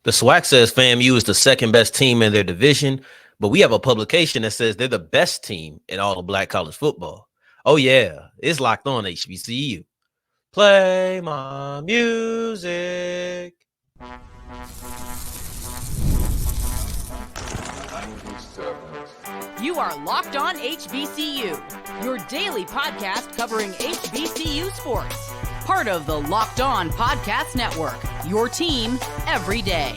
The SWAC says FAMU is the second best team in their division, but we have a publication that says they're the best team in all of black college football. Oh, yeah, it's locked on HBCU. Play my music. You are Locked On HBCU, your daily podcast covering HBCU sports. Part of the Locked On Podcast Network, your team every day.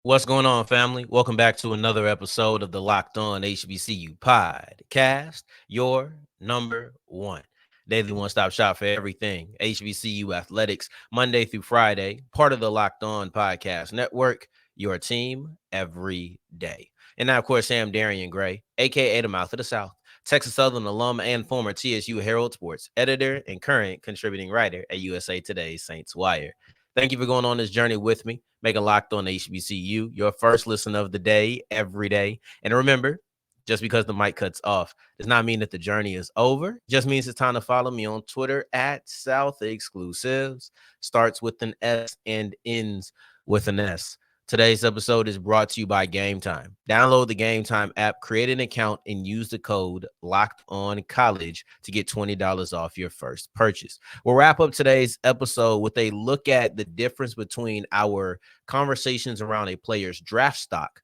What's going on, family? Welcome back to another episode of the Locked On HBCU podcast, your number one daily one-stop shop for everything HBCU athletics, Monday through Friday, part of the Locked On Podcast Network, your team every day. And now, of course, Sam Darian Gray, a.k.a. the Mouth of the South, Texas Southern alum and former TSU Herald Sports editor and current contributing writer at USA Today's Saints Wire. Thank you for going on this journey with me, making Locked On HBCU your first listen of the day, every day. And remember, just because the mic cuts off does not mean that the journey is over. Just means it's time to follow me on Twitter at South Exclusives. Starts with an S and ends with an S. Today's episode is brought to you by Gametime. Download the Gametime app, create an account, and use the code LOCKEDONCollege to get $20 off your first purchase. We'll wrap up today's episode with a look at the difference between our conversations around a player's draft stock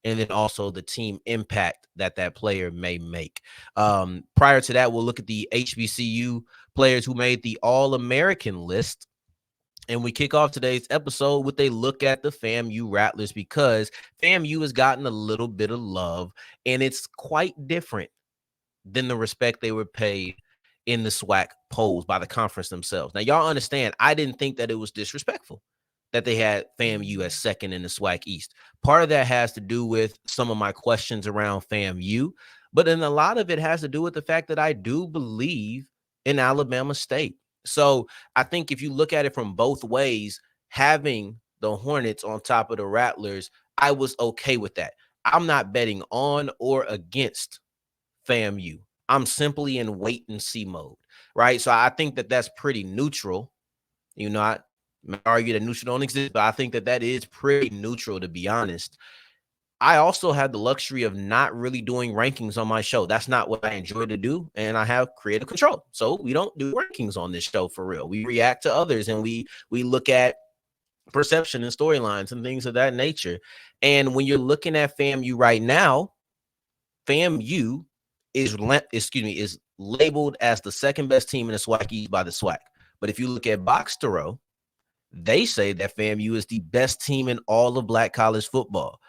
and then also the team impact that that player may make. Prior to that, we'll look at the HBCU players who made the All-American list. And we kick off today's episode with a look at the FAMU Rattlers because FAMU has gotten a little bit of love, and it's quite different than the respect they were paid in the SWAC polls by the conference themselves. Now, y'all understand, I didn't think that it was disrespectful that they had FAMU as second in the SWAC East. Part of that has to do with some of my questions around FAMU, but then a lot of it has to do with the fact that I do believe in Alabama State. So I think if you look at it from both ways, having the Hornets on top of the Rattlers, I was okay with that. I'm not betting on or against FAMU. I'm simply in wait and see mode, right? So I think that that's pretty neutral. You know, I may argue that neutral don't exist, but I think that that is pretty neutral, to be honest. I also had the luxury of not really doing rankings on my show. That's not what I enjoy to do, and I have creative control. So we don't do rankings on this show for real. We react to others, and we look at perception and storylines and things of that nature. And when you're looking at FAMU right now, FAMU is labeled as the second best team in the SWAC East by the SWAC. But if you look at BOXTOROW, they say that FAMU is the best team in all of black college football.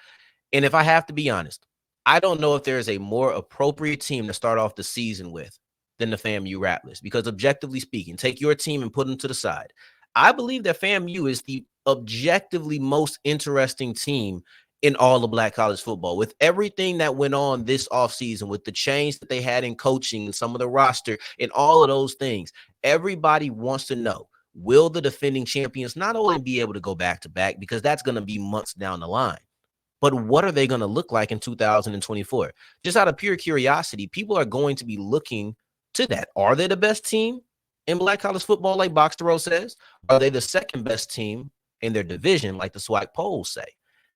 And if I have to be honest, I don't know if there is a more appropriate team to start off the season with than the FAMU Rattlers, because objectively speaking, take your team and put them to the side. I believe that FAMU is the objectively most interesting team in all of black college football. With everything that went on this offseason, with the change that they had in coaching and some of the roster and all of those things, everybody wants to know, will the defending champions not only be able to go back-to-back, because that's going to be months down the line, but what are they going to look like in 2024? Just out of pure curiosity, people are going to be looking to that. Are they the best team in black college football, like BOXTOROW says? Are they the second best team in their division, like the SWAC polls say?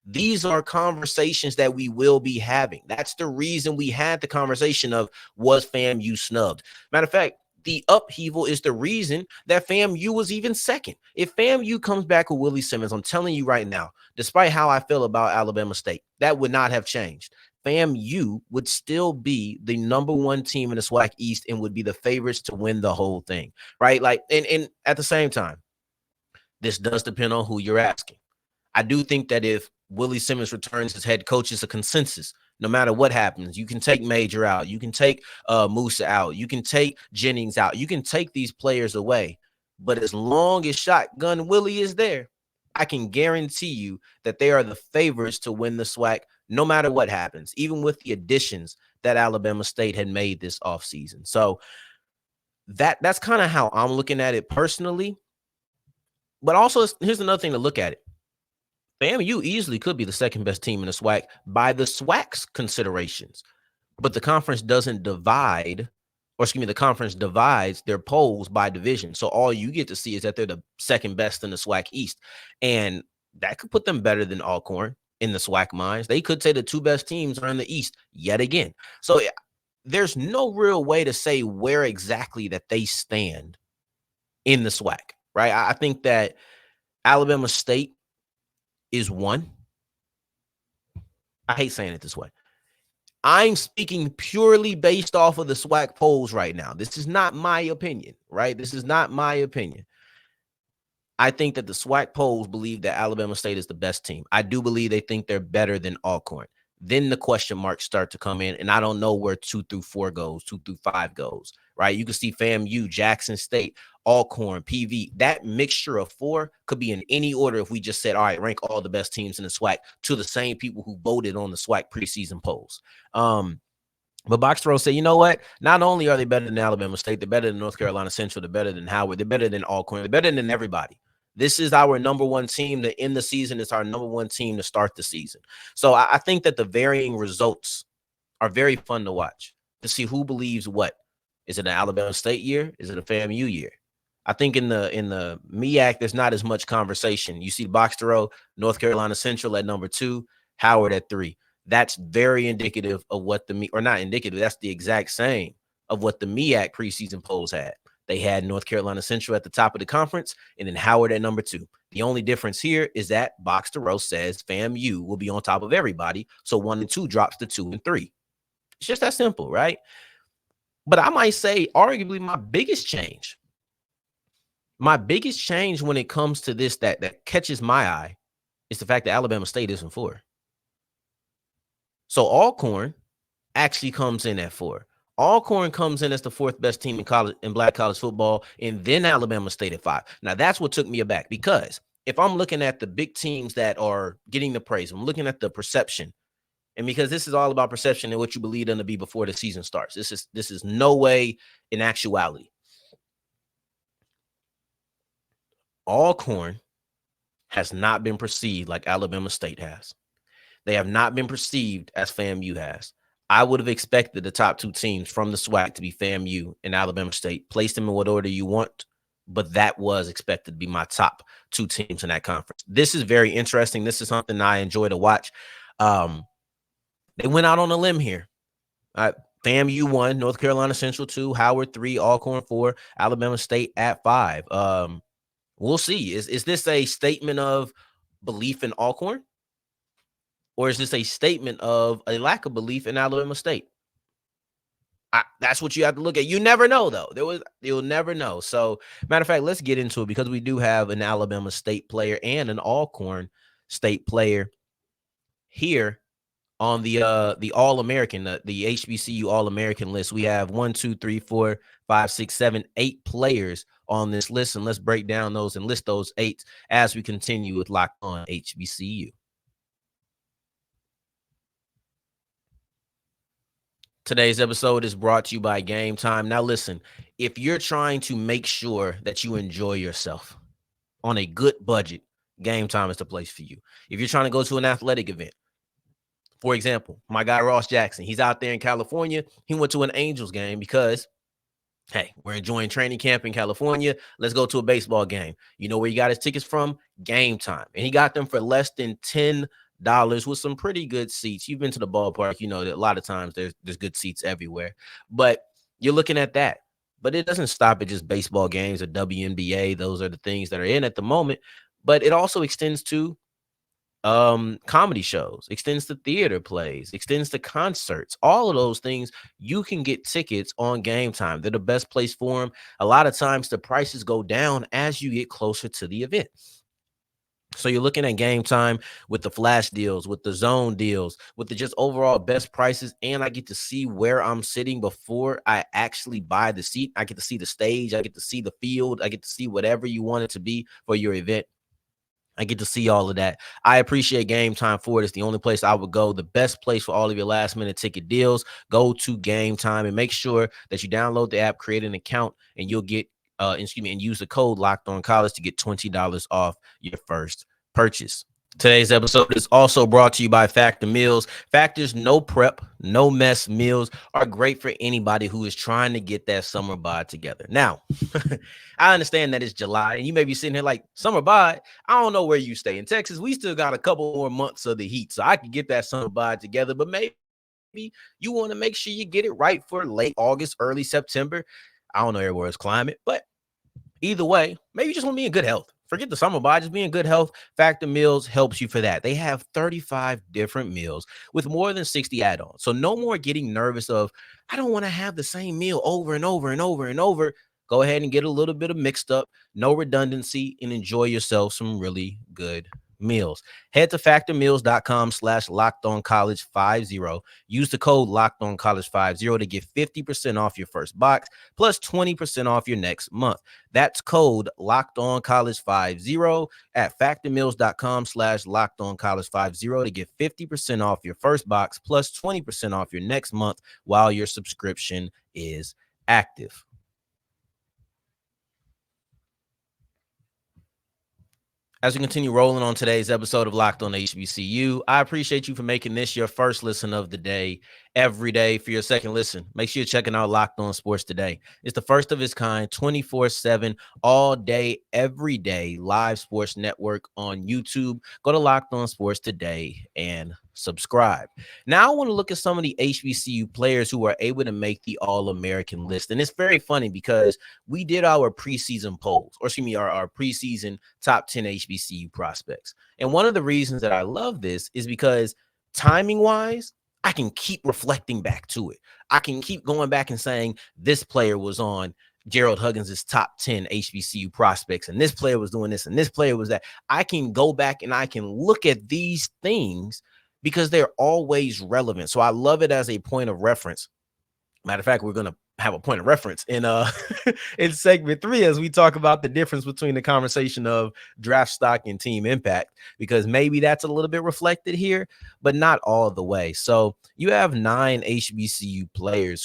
These are conversations that we will be having. That's the reason we had the conversation of, was FAMU snubbed? Matter of fact, the upheaval is the reason that FAMU was even second. If FAMU comes back with Willie Simmons, I'm telling you right now, despite how I feel about Alabama State, that would not have changed. FAMU would still be the number one team in the SWAC East and would be the favorites to win the whole thing, right? Like, and at the same time, this does depend on who you're asking. I do think that if Willie Simmons returns as head coach, it's a consensus. No matter what happens, you can take Major out. You can take Musa out. You can take Jennings out. You can take these players away. But as long as Shotgun Willie is there, I can guarantee you that they are the favorites to win the SWAC no matter what happens, even with the additions that Alabama State had made this offseason. So that's kind of how I'm looking at it personally. But also, here's another thing to look at it. FAMU easily could be the second best team in the SWAC by the SWAC's considerations, but the conference doesn't divide the conference divides their polls by division. So all you get to see is that they're the second best in the SWAC East. And that could put them better than Alcorn in the SWAC minds. They could say the two best teams are in the East yet again. So there's no real way to say where exactly that they stand in the SWAC, right? I think that Alabama State is one. I hate saying it this way. I'm speaking purely based off of the SWAC polls right now. This is not my opinion, right? This is not my opinion. I think that the SWAC polls believe that Alabama State is the best team. I do believe they think they're better than Alcorn. Then the question marks start to come in, and I don't know where 2 through 4 goes, 2 through 5 goes, right? You can see FAMU, Jackson State, Alcorn, PV. That mixture of 4 could be in any order if we just said, all right, rank all the best teams in the SWAC to the same people who voted on the SWAC preseason polls. But BOXTOROW said, you know what? Not only are they better than Alabama State, they're better than North Carolina Central, they're better than Howard, they're better than Alcorn, they're better than everybody. This is our number one team to end the season. It's our number one team to start the season. So I think that the varying results are very fun to watch, to see who believes what. Is it an Alabama State year? Is it a FAMU year? I think in the MEAC, there's not as much conversation. You see BOXTOROW, North Carolina Central at number 2, Howard at 3. That's very indicative of what not indicative, that's the exact same of what the MEAC preseason polls had. They had North Carolina Central at the top of the conference and then Howard at number 2. The only difference here is that BOXTOROW says FAMU will be on top of everybody. So 1 and 2 drops to 2 and 3. It's just that simple, right? But I might say arguably my biggest change when it comes to this that catches my eye is the fact that Alabama State isn't 4. So Alcorn actually comes in at 4. Alcorn comes in as the 4th best team in Black college football, and then Alabama State at 5. Now, that's what took me aback, because if I'm looking at the big teams that are getting the praise, I'm looking at the perception, and because this is all about perception and what you believe them to be before the season starts. This is no way in actuality. Alcorn has not been perceived like Alabama State has. They have not been perceived as FAMU has. I would have expected the top 2 teams from the SWAC to be FAMU and Alabama State. Place them in what order you want, but that was expected to be my top 2 teams in that conference. This is very interesting. This is something I enjoy to watch. They went out on a limb here. FAMU 1, North Carolina Central 2, Howard 3, Alcorn 4, Alabama State at 5. We'll see. Is this a statement of belief in Alcorn? Or is this a statement of a lack of belief in Alabama State? That's what you have to look at. You never know, though. You'll never know. So, matter of fact, let's get into it, because we do have an Alabama State player and an Alcorn State player here on the All-American, the HBCU All-American list. We have 1, 2, 3, 4, 5, 6, 7, 8 players on this list, and let's break down those and list those 8 as we continue with Locked On HBCU. Today's episode is brought to you by Gametime. Now, listen, if you're trying to make sure that you enjoy yourself on a good budget, Gametime is the place for you. If you're trying to go to an athletic event, for example, my guy Ross Jackson, he's out there in California. He went to an Angels game because, hey, we're enjoying training camp in California. Let's go to a baseball game. You know where he got his tickets from? Gametime. And he got them for less than $10 with some pretty good seats. You've been to the ballpark, you know that a lot of times there's good seats everywhere, but you're looking at that. But it doesn't stop at just baseball games or WNBA. Those are the things that are in at the moment, but it also extends to comedy shows, extends to theater plays, extends to concerts. All of those things, you can get tickets on Gametime. They're the best place for them. A lot of times the prices go down as you get closer to the event. So you're looking at Gametime with the flash deals, with the zone deals, with the just overall best prices, and I get to see where I'm sitting before I actually buy the seat. I get to see the stage. I get to see the field. I get to see whatever you want it to be for your event. I get to see all of that. I appreciate Gametime for it. It's the only place I would go. The best place for all of your last-minute ticket deals. Go to Gametime and make sure that you download the app, create an account, and you'll get and use the code Locked On College to get $20 off your first purchase. Today's episode is also brought to you by Factor Meals. Factor's no prep, no mess meals are great for anybody who is trying to get that summer bod together. Now, I understand that it's July and you may be sitting here like, summer bod? I don't know where you stay. In Texas, we still got a couple more months of the heat, so I can get that summer bod together, but maybe you want to make sure you get it right for late August, early September. I don't know everywhere's climate, but either way, maybe you just want to be in good health. Forget the summer bod, just be in good health. Factor Meals helps you for that. They have 35 different meals with more than 60 add-ons. So no more getting nervous of, I don't want to have the same meal over and over and over and over. Go ahead and get a little bit of mixed up, no redundancy, and enjoy yourself some really good meals. Head to factormeals.com/lockedoncollege50. Use the code lockedoncollege50 to get 50% off your first box plus 20% off your next month. That's code lockedoncollege50 at factormeals.com/lockedoncollege50 to get 50% off your first box plus 20% off your next month while your subscription is active. As we continue rolling on today's episode of Locked On HBCU, I appreciate you for making this your first listen of the day. Every day for your second listen, make sure you're checking out Locked On Sports Today. It's the first of its kind, 24/7, all day, every day, live sports network on YouTube. Go to Locked On Sports Today and subscribe. Now I want to look at some of the HBCU players who are able to make the All-American list. And it's very funny because we did our preseason polls, or excuse me, our preseason top 10 HBCU prospects. And one of the reasons that I love this is because timing-wise, I can keep reflecting back to it. I can keep going back and saying this player was on Gerald Huggins' top 10 HBCU prospects, and this player was doing this, and this player was that. I can go back and I can look at these things because they're always relevant. So I love it as a point of reference. Matter of fact, we're going to have a point of reference in in segment 3 as we talk about the difference between the conversation of draft stock and team impact, because maybe that's a little bit reflected here, but not all the way. So you have 8 HBCU players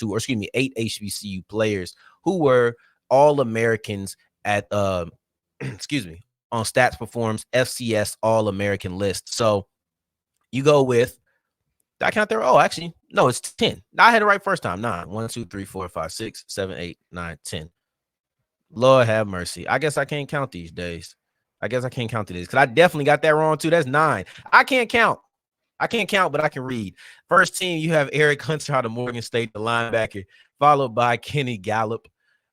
who were All-Americans at excuse me, on Stats Perform's FCS All-American list. So you go with, did I count there? Oh, actually, no, it's 10. I had it right first time. 9. 1, 2, 3, 4, 5, 6, 7, 8, 9, 10. Lord have mercy. I guess I can't count these days. Because I definitely got that wrong too. That's 9. I can't count, but I can read. First team, you have Erick Hunter out of Morgan State, the linebacker, followed by Kenny Gallop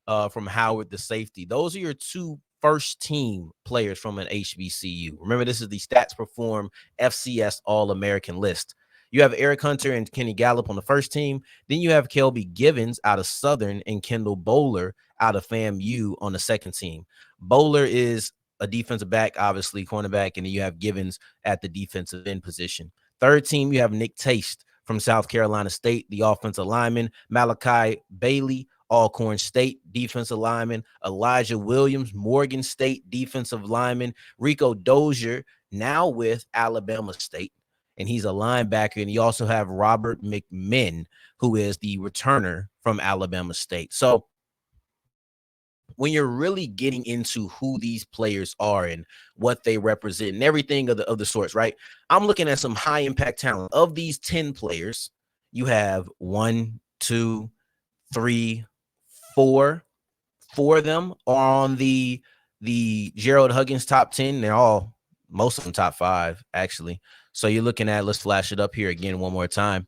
from Howard, the safety. Those are your 2 first-team players from an HBCU. Remember, this is the Stats Perform FCS All-American list. You have Erick Hunter and Kenny Gallop on the first team. Then you have Ckelby Givens out of Southern and Kendall Bohler out of FAMU on the second team. Bohler is a defensive back, obviously cornerback, and then you have Givens at the defensive end position. Third team, you have Nick Taiste from South Carolina State, the offensive lineman. Malachi Bailey, Alcorn State, defensive lineman. Elijah Williams, Morgan State, defensive lineman. Rico Dozier, now with Alabama State, and he's a linebacker. And you also have Robert McMinn, who is the returner from Alabama State. So when you're really getting into who these players are and what they represent and everything of the sorts, right? I'm looking at some high impact talent. Of these 10 players, you have 1, 2, 3, 4. 4 of them are on the Gerald Huggins top 10. They're most of them top 5, actually. So you're looking at, let's flash it up here again one more time.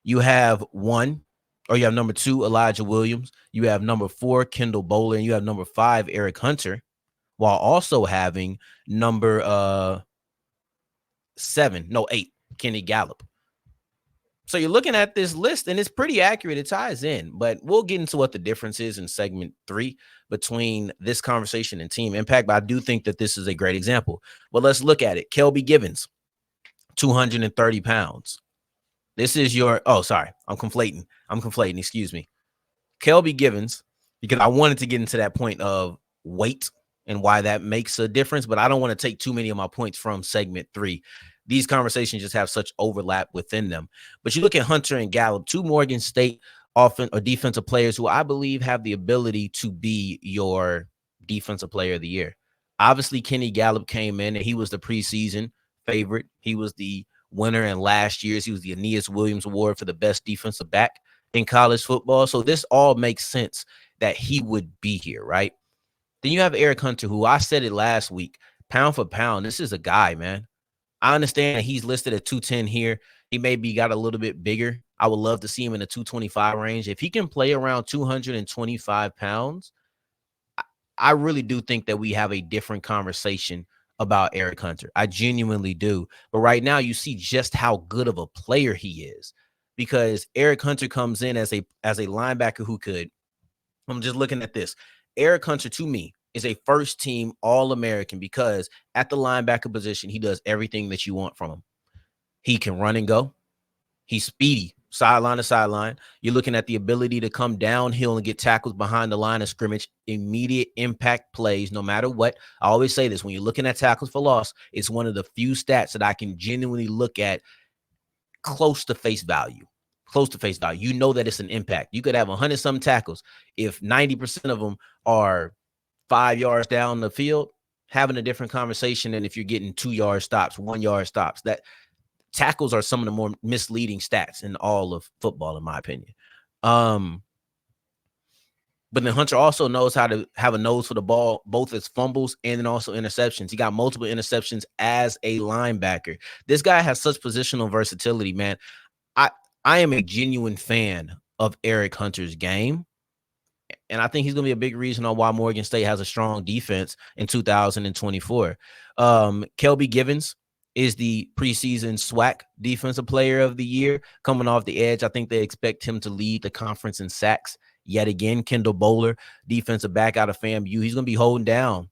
You have number 2, Elijah Williams. You have number 4, Kendall Bohler, and you have number 5, Erick Hunter, while also having number 8, Kenny Gallop. So you're looking at this list, and it's pretty accurate. It ties in, but we'll get into what the difference is in segment 3 between this conversation and team impact. But I do think that this is a great example. But let's look at it. Ckelby Givens, 230 pounds. This is I'm conflating. Excuse me. Ckelby Givens, because I wanted to get into that point of weight and why that makes a difference, but I don't want to take too many of my points from segment 3. These conversations just have such overlap within them. But you look at Hunter and Gallop, 2 Morgan State defensive players who I believe have the ability to be your defensive player of the year. Obviously, Kenny Gallop came in and he was the preseason favorite. He was the winner in last year's. He was the Aeneas Williams Award for the best defensive back in college football. So this all makes sense that he would be here, right? Then you have Erick Hunter, who I said it last week, pound for pound. This is a guy, man. I understand that he's listed at 210 here. He maybe got a little bit bigger. I would love to see him in the 225 range. If he can play around 225 pounds, I really do think that we have a different conversation about Erick Hunter. I genuinely do. But right now, you see just how good of a player he is, because Erick Hunter comes in as a linebacker who could. I'm just looking at this. Erick Hunter, to me, is a first-team All-American because at the linebacker position, he does everything that you want from him. He can run and go. He's speedy, sideline to sideline. You're looking at the ability to come downhill and get tackles behind the line of scrimmage, immediate impact plays, no matter what. I always say this, when you're looking at tackles for loss, it's one of the few stats that I can genuinely look at close to face value. Close to face value. You know that it's an impact. You could have 100-some tackles. If 90% of them are 5 yards down the field, having a different conversation than if you're getting 2-yard stops, 1-yard stops. That tackles are some of the more misleading stats in all of football, in my opinion. But then Hunter also knows how to have a nose for the ball, both as fumbles and then also interceptions. He got multiple interceptions as a linebacker. This guy has such positional versatility, man. I am a genuine fan of Erick Hunter's game. And I think he's going to be a big reason on why Morgan State has a strong defense in 2024. Ckelby Givens is the preseason SWAC Defensive Player of the Year. Coming off the edge, I think they expect him to lead the conference in sacks yet again. Kendall Bohler, defensive back out of FAMU. He's going to be holding down.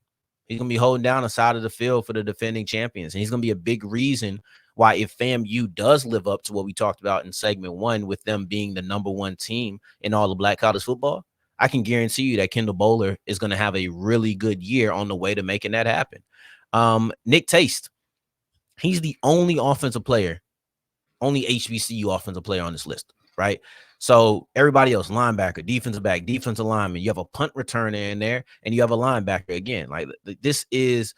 He's going to be holding down the side of the field for the defending champions. And he's going to be a big reason why, if FAMU does live up to what we talked about in segment 1 with them being the number 1 team in all of black college football, I can guarantee you that Kendall Bohler is going to have a really good year on the way to making that happen. Nick Taiste, he's the only offensive player, only HBCU offensive player on this list, right? So everybody else, linebacker, defensive back, defensive lineman, you have a punt returner in there, and you have a linebacker again. Like, this is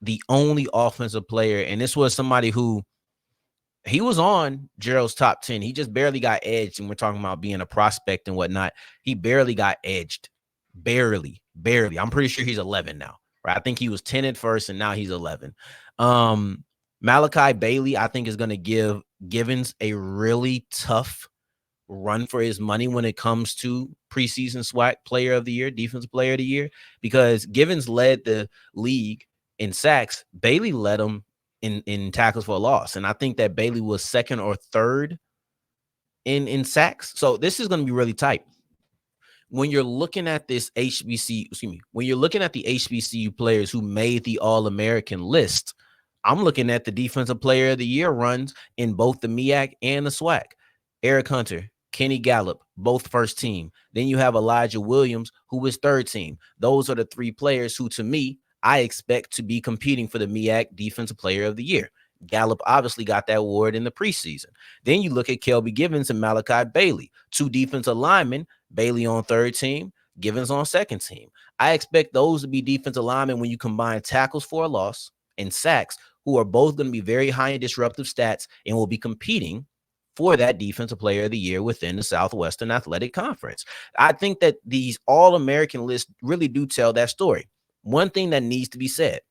the only offensive player, and this was somebody who he was on Gerald's top 10. He just barely got edged, and we're talking about being a prospect and whatnot. He barely got edged. Barely. I'm pretty sure he's 11 now, right? I think he was 10 at first, and now he's 11. Malachi Bailey, I think, is going to give Givens a really tough run for his money when it comes to preseason SWAC Player of the Year, Defensive Player of the Year, because Givens led the league in sacks. Bailey led him in tackles for a loss. And I think that Bailey was second or third in sacks. So this is going to be really tight. When you're looking at this when you're looking at the HBCU players who made the All-American list, I'm looking at the Defensive Player of the Year runs in both the MEAC and the SWAC. Erick Hunter, Kenny Gallop, both first team. Then you have Elijah Williams, who was third team. Those are the 3 players who, to me, I expect to be competing for the MEAC Defensive Player of the Year. Gallop obviously got that award in the preseason. Then you look at Ckelby Givens and Malachi Bailey, 2 defensive linemen, Bailey on third team, Givens on second team. I expect those to be defensive linemen when you combine tackles for a loss and sacks, who are both going to be very high in disruptive stats and will be competing for that Defensive Player of the Year within the Southwestern Athletic Conference. I think that these All-American lists really do tell that story. One thing that needs to be said,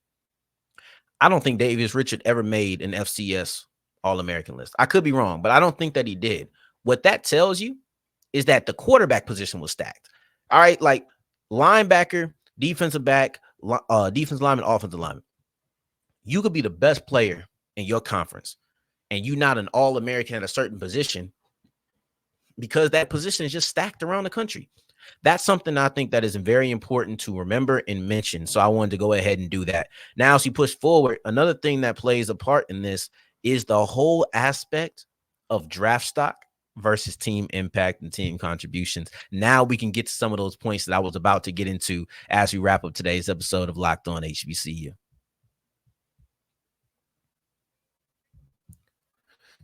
I don't think Davis Richard ever made an FCS All-American list. I could be wrong, but I don't think that he did. What that tells you is that the quarterback position was stacked. All right, like linebacker, defensive back, defensive lineman, offensive lineman. You could be the best player in your conference, and you're not an All-American at a certain position because that position is just stacked around the country. That's something I think that is very important to remember and mention. So I wanted to go ahead and do that. Now, as you push forward, another thing that plays a part in this is the whole aspect of draft stock versus team impact and team contributions. Now we can get to some of those points that I was about to get into as we wrap up today's episode of Locked On HBCU.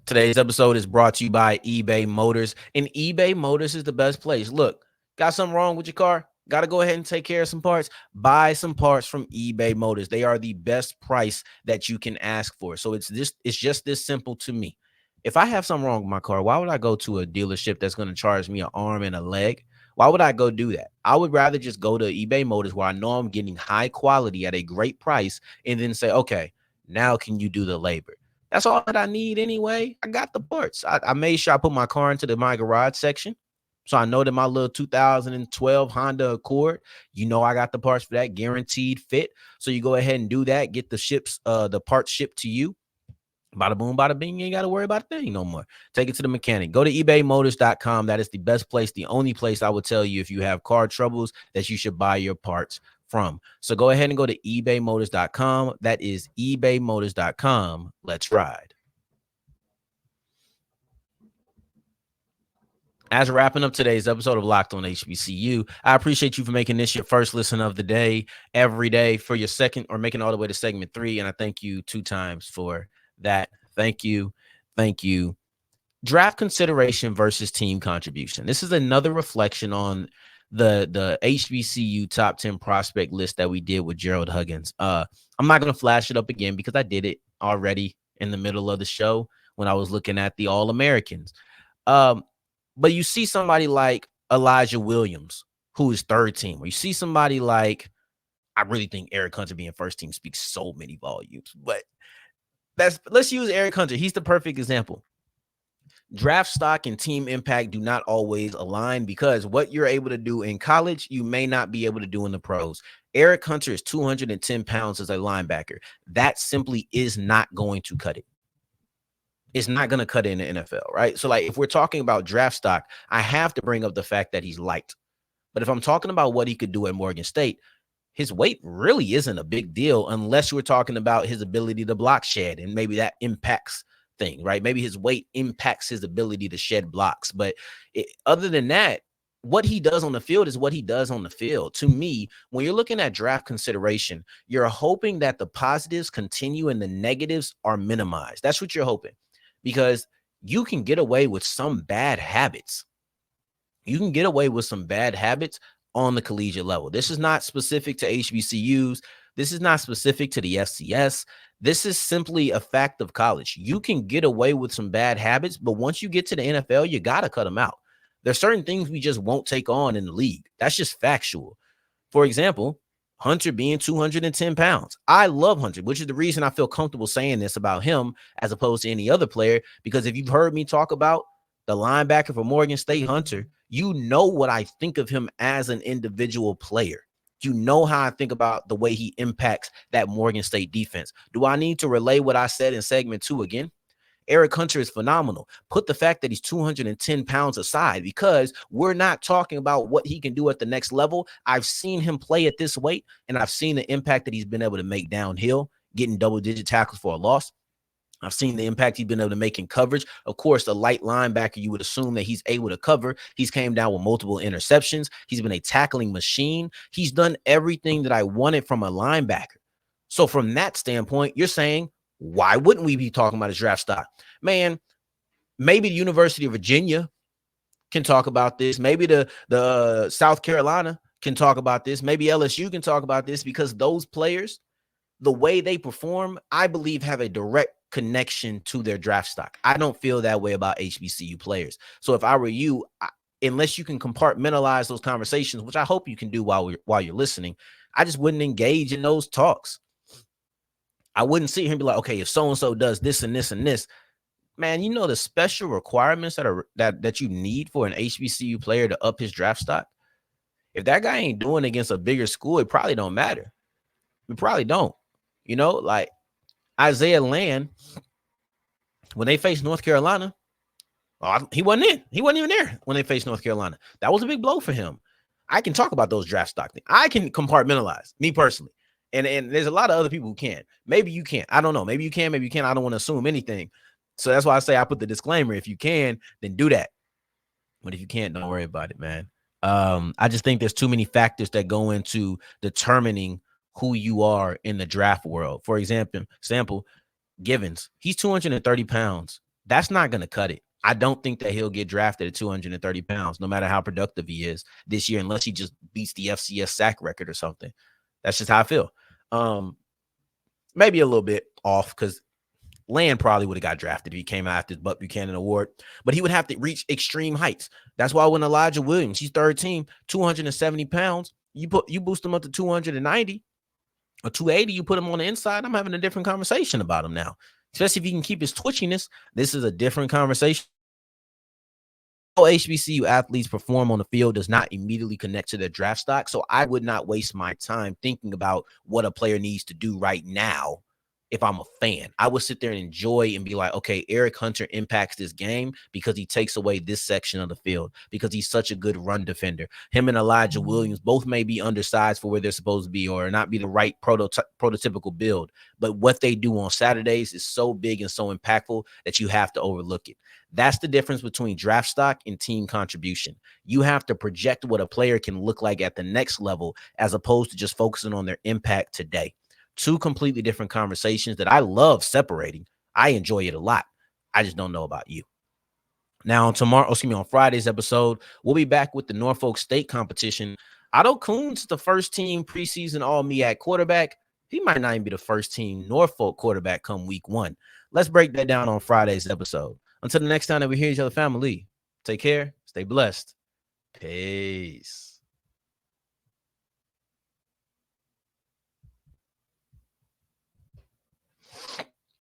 Today's episode is brought to you by eBay Motors, and eBay Motors is the best place. Look, got something wrong with your car? Got to go ahead and take care of some parts. Buy some parts from eBay Motors. They are the best price that you can ask for. So it's just this simple to me. If I have something wrong with my car, why would I go to a dealership that's going to charge me an arm and a leg? Why would I go do that? I would rather just go to eBay Motors where I know I'm getting high quality at a great price and then say, okay, now can you do the labor? That's all that I need anyway. I got the parts. I made sure I put my car into my garage section. So I know that my little 2012 Honda Accord, I got the parts for that, guaranteed fit. So you go ahead and do that, get the parts shipped to you. Bada boom, bada bing. You ain't got to worry about a thing no more. Take it to the mechanic. Go to ebaymotors.com. That is the best place, the only place I would tell you if you have car troubles that you should buy your parts from. So go ahead and go to ebaymotors.com. That is ebaymotors.com. Let's ride. As we're wrapping up today's episode of Locked On HBCU, I appreciate you for making this your first listen of the day every day for your second or making all the way to segment 3. And I thank you 2 times for that. Thank you. Thank you. Draft consideration versus team contribution. This is another reflection on the HBCU top 10 prospect list that we did with Gerald Huggins. I'm not going to flash it up again because I did it already in the middle of the show when I was looking at the All-Americans. But you see somebody like Elijah Williams, who is third team. Or you see somebody like, I really think Erick Hunter being first team speaks so many volumes. But let's use Erick Hunter. He's the perfect example. Draft stock and team impact do not always align because what you're able to do in college, you may not be able to do in the pros. Erick Hunter is 210 pounds as a linebacker. That simply is not going to cut it. It's not going to cut it in the NFL, right? So, like, if we're talking about draft stock, I have to bring up the fact that he's light. But if I'm talking about what he could do at Morgan State, his weight really isn't a big deal unless you're talking about his ability to block shed, and maybe that impacts things, right? Maybe his weight impacts his ability to shed blocks. But other than that, what he does on the field is what he does on the field. To me, when you're looking at draft consideration, you're hoping that the positives continue and the negatives are minimized. That's what you're hoping. Because you can get away with some bad habits. You can get away with some bad habits on the collegiate level. This is not specific to HBCUs. This is not specific to the FCS. This is simply a fact of college. You can get away with some bad habits, but once you get to the NFL, you got to cut them out. There's certain things we just won't take on in the league. That's just factual. For example, Hunter being 210 pounds. I love Hunter, which is the reason I feel comfortable saying this about him as opposed to any other player, because if you've heard me talk about the linebacker for Morgan State, Hunter, you know what I think of him as an individual player. You know how I think about the way he impacts that Morgan State defense. Do I need to relay what I said in segment 2 again? Erick Hunter is phenomenal. Put the fact that he's 210 pounds aside because we're not talking about what he can do at the next level. I've seen him play at this weight, and I've seen the impact that he's been able to make downhill, getting double-digit tackles for a loss. I've seen the impact he's been able to make in coverage. Of course, the light linebacker, you would assume that he's able to cover. He's came down with multiple interceptions. He's been a tackling machine. He's done everything that I wanted from a linebacker. So from that standpoint, you're saying, why wouldn't we be talking about his draft stock? Man, maybe the University of Virginia can talk about this. Maybe the South Carolina can talk about this. Maybe LSU can talk about this because those players, the way they perform, I believe have a direct connection to their draft stock. I don't feel that way about HBCU players. So if I were you, unless you can compartmentalize those conversations, which I hope you can do while you're listening, I just wouldn't engage in those talks. I wouldn't sit here and be like, okay, if so-and-so does this and this and this, man, you know the special requirements that you need for an HBCU player to up his draft stock. If that guy ain't doing against a bigger school, it probably don't matter. It probably don't. Like Isaiah Land, when they faced North Carolina, he wasn't in. He wasn't even there when they faced North Carolina. That was a big blow for him. I can talk about those draft stock things. I can compartmentalize, me personally. And there's a lot of other people who can. Maybe you can't. I don't know. Maybe you can. Maybe you can't. I don't want to assume anything. So that's why I say I put the disclaimer. If you can, then do that. But if you can't, don't worry about it, man. I just think there's too many factors that go into determining who you are in the draft world. For example, Givens, he's 230 pounds. That's not going to cut it. I don't think that he'll get drafted at 230 pounds, no matter how productive he is this year, unless he just beats the FCS sack record or something. That's just how I feel. Maybe a little bit off because Land probably would have got drafted if he came out after the Buck Buchanan Award, but he would have to reach extreme heights. That's why when Elijah Williams, he's third team, 270 pounds, you boost him up to 290 or 280, you put him on the inside. I'm having a different conversation about him now, especially if he can keep his twitchiness. This is a different conversation. How HBCU athletes perform on the field does not immediately connect to their draft stock. So I would not waste my time thinking about what a player needs to do right now. If I'm a fan, I would sit there and enjoy and be like, okay, Erick Hunter impacts this game because he takes away this section of the field, because he's such a good run defender. Him and Elijah Williams both may be undersized for where they're supposed to be or not be the right prototypical build. But what they do on Saturdays is so big and so impactful that you have to overlook it. That's the difference between draft stock and team contribution. You have to project what a player can look like at the next level as opposed to just focusing on their impact today. Two completely different conversations that I love separating. I enjoy it a lot. I just don't know about you. Now, on Friday's episode, we'll be back with the Norfolk State competition. Otto Coons, the first team preseason All-MEAC quarterback. He might not even be the first team Norfolk quarterback come week 1. Let's break that down on Friday's episode. Until the next time that we hear each other, family, take care, stay blessed. Peace.